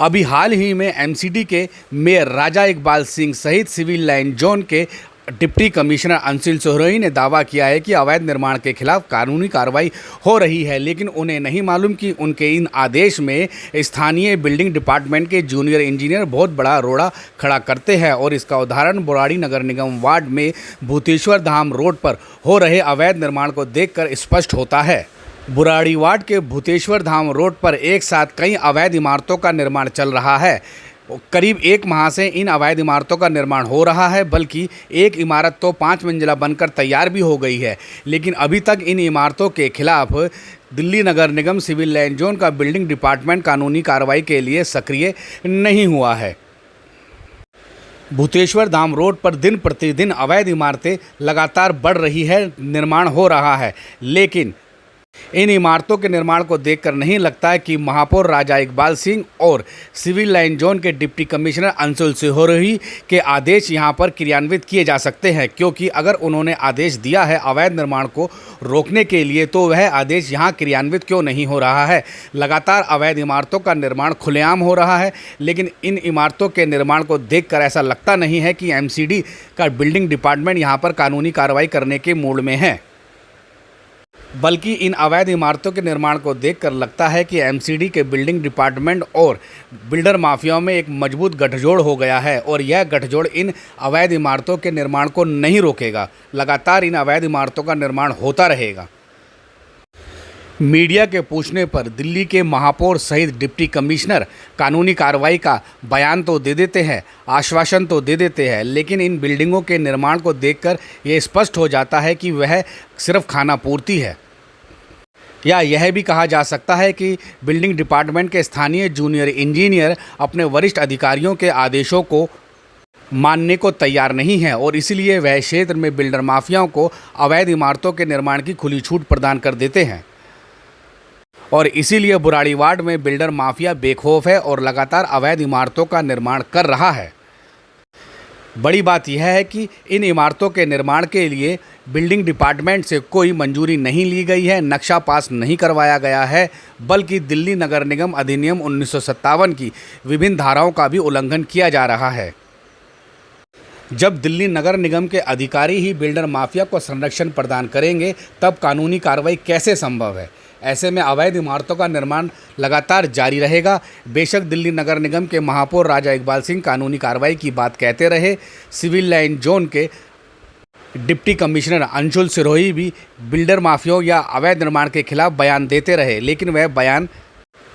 अभी हाल ही में एमसीडी के मेयर राजा इकबाल सिंह सहित सिविल लाइन जोन के डिप्टी कमिश्नर अंशुल सोहराई ने दावा किया है कि अवैध निर्माण के खिलाफ कानूनी कार्रवाई हो रही है, लेकिन उन्हें नहीं मालूम कि उनके इन आदेश में स्थानीय बिल्डिंग डिपार्टमेंट के जूनियर इंजीनियर बहुत बड़ा रोड़ा खड़ा करते हैं। और इसका उदाहरण बुराड़ी नगर निगम वार्ड में भूतेश्वर धाम रोड पर हो रहे अवैध निर्माण को देखकर स्पष्ट होता है। बुराड़ी वार्ड के भूतेश्वर धाम रोड पर एक साथ कई अवैध इमारतों का निर्माण चल रहा है। करीब एक माह से इन अवैध इमारतों का निर्माण हो रहा है, बल्कि एक इमारत तो 5 मंजिला बनकर तैयार भी हो गई है, लेकिन अभी तक इन इमारतों के खिलाफ दिल्ली नगर निगम सिविल लाइन जोन का बिल्डिंग डिपार्टमेंट कानूनी कार्रवाई के लिए सक्रिय नहीं हुआ है। भूतेश्वर धाम रोड पर दिन प्रतिदिन अवैध इमारतें लगातार बढ़ रही है, निर्माण हो रहा है, लेकिन इन इमारतों के निर्माण को देखकर नहीं लगता है कि महापौर राजा इकबाल सिंह और सिविल लाइन जोन के डिप्टी कमिश्नर अंशुल सोहराई के आदेश यहां पर क्रियान्वित किए जा सकते हैं, क्योंकि अगर उन्होंने आदेश दिया है अवैध निर्माण को रोकने के लिए तो वह आदेश यहां क्रियान्वित क्यों नहीं हो रहा है। लगातार अवैध इमारतों का निर्माण खुलेआम हो रहा है, लेकिन इन इमारतों के निर्माण को देखकर ऐसा लगता नहीं है कि एमसीडी का बिल्डिंग डिपार्टमेंट यहाँ पर कानूनी कार्रवाई करने के मूड में है, बल्कि इन अवैध इमारतों के निर्माण को देखकर लगता है कि एमसीडी के बिल्डिंग डिपार्टमेंट और बिल्डर माफियाओं में एक मजबूत गठजोड़ हो गया है और यह गठजोड़ इन अवैध इमारतों के निर्माण को नहीं रोकेगा। लगातार इन अवैध इमारतों का निर्माण होता रहेगा। मीडिया के पूछने पर दिल्ली के महापौर सहित डिप्टी कमिश्नर कानूनी कार्रवाई का बयान तो दे देते हैं, आश्वासन तो दे देते हैं, लेकिन इन बिल्डिंगों के निर्माण को देखकर यह स्पष्ट हो जाता है कि वह सिर्फ खाना पूर्ति है। या यह भी कहा जा सकता है कि बिल्डिंग डिपार्टमेंट के स्थानीय जूनियर इंजीनियर अपने वरिष्ठ अधिकारियों के आदेशों को मानने को तैयार नहीं है और इसलिए वह क्षेत्र में बिल्डर माफियाओं को अवैध इमारतों के निर्माण की खुली छूट प्रदान कर देते हैं। और इसीलिए बुराड़ी वार्ड में बिल्डर माफिया बेखौफ है और लगातार अवैध इमारतों का निर्माण कर रहा है। बड़ी बात यह है कि इन इमारतों के निर्माण के लिए बिल्डिंग डिपार्टमेंट से कोई मंजूरी नहीं ली गई है, नक्शा पास नहीं करवाया गया है, बल्कि दिल्ली नगर निगम अधिनियम 1957 की विभिन्न धाराओं का भी उल्लंघन किया जा रहा है। जब दिल्ली नगर निगम के अधिकारी ही बिल्डर माफिया को संरक्षण प्रदान करेंगे, तब कानूनी कार्रवाई कैसे संभव है। ऐसे में अवैध इमारतों का निर्माण लगातार जारी रहेगा। बेशक दिल्ली नगर निगम के महापौर राजा इकबाल सिंह कानूनी कार्रवाई की बात कहते रहे, सिविल लाइन जोन के डिप्टी कमिश्नर अंशुल सोहराई भी बिल्डर माफियाओं या अवैध निर्माण के खिलाफ बयान देते रहे, लेकिन वह बयान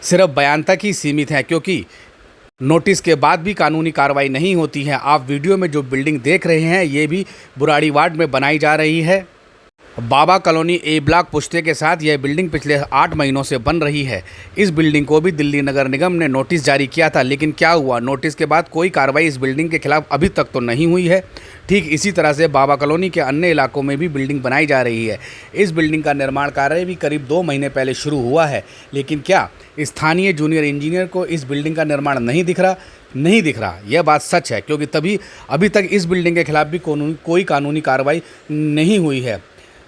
सिर्फ बयान तक ही सीमित है, क्योंकि नोटिस के बाद भी कानूनी कार्रवाई नहीं होती है। आप वीडियो में जो बिल्डिंग देख रहे हैं, ये भी बुराड़ी वार्ड में बनाई जा रही है। बाबा कॉलोनी ए ब्लॉक पुश्ते के साथ यह बिल्डिंग पिछले 8 महीनों से बन रही है। इस बिल्डिंग को भी दिल्ली नगर निगम ने नोटिस जारी किया था, लेकिन क्या हुआ, नोटिस के बाद कोई कार्रवाई इस बिल्डिंग के खिलाफ अभी तक तो नहीं हुई है। ठीक इसी तरह से बाबा कॉलोनी के अन्य इलाकों में भी बिल्डिंग बनाई जा रही है। इस बिल्डिंग का निर्माण कार्य भी करीब 2 महीने पहले शुरू हुआ है, लेकिन क्या स्थानीय जूनियर इंजीनियर को इस बिल्डिंग का निर्माण नहीं दिख रहा। यह बात सच है, क्योंकि अभी तक इस बिल्डिंग के खिलाफ भी कोई कानूनी कार्रवाई नहीं हुई है।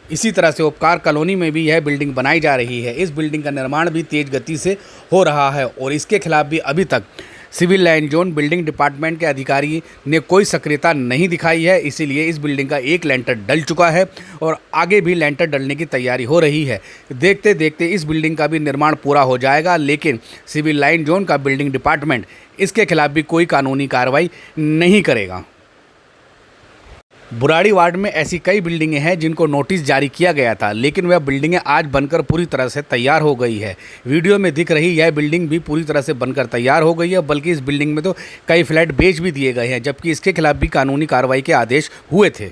इसी तरह से उपकार कॉलोनी में भी यह बिल्डिंग बनाई जा रही है। इस बिल्डिंग का निर्माण भी तेज़ गति से हो रहा है और इसके खिलाफ भी अभी तक civil line zone building department के अधिकारी ने कोई सक्रियता नहीं दिखाई है। इसीलिए इस बिल्डिंग का एक लेंटर डल चुका है और आगे भी लेंटर डलने की तैयारी हो रही है। देखते देखते इस बिल्डिंग का भी निर्माण पूरा हो जाएगा, लेकिन सिविल लाइन जोन का बिल्डिंग डिपार्टमेंट इसके खिलाफ भी कोई कानूनी कार्रवाई नहीं करेगा। बुराड़ी वार्ड में ऐसी कई बिल्डिंगें हैं जिनको नोटिस जारी किया गया था, लेकिन वह बिल्डिंगें आज बनकर पूरी तरह से तैयार हो गई है। वीडियो में दिख रही यह बिल्डिंग भी पूरी तरह से बनकर तैयार हो गई है, बल्कि इस बिल्डिंग में तो कई फ्लैट बेच भी दिए गए हैं, जबकि इसके खिलाफ भी कानूनी कार्रवाई के आदेश हुए थे।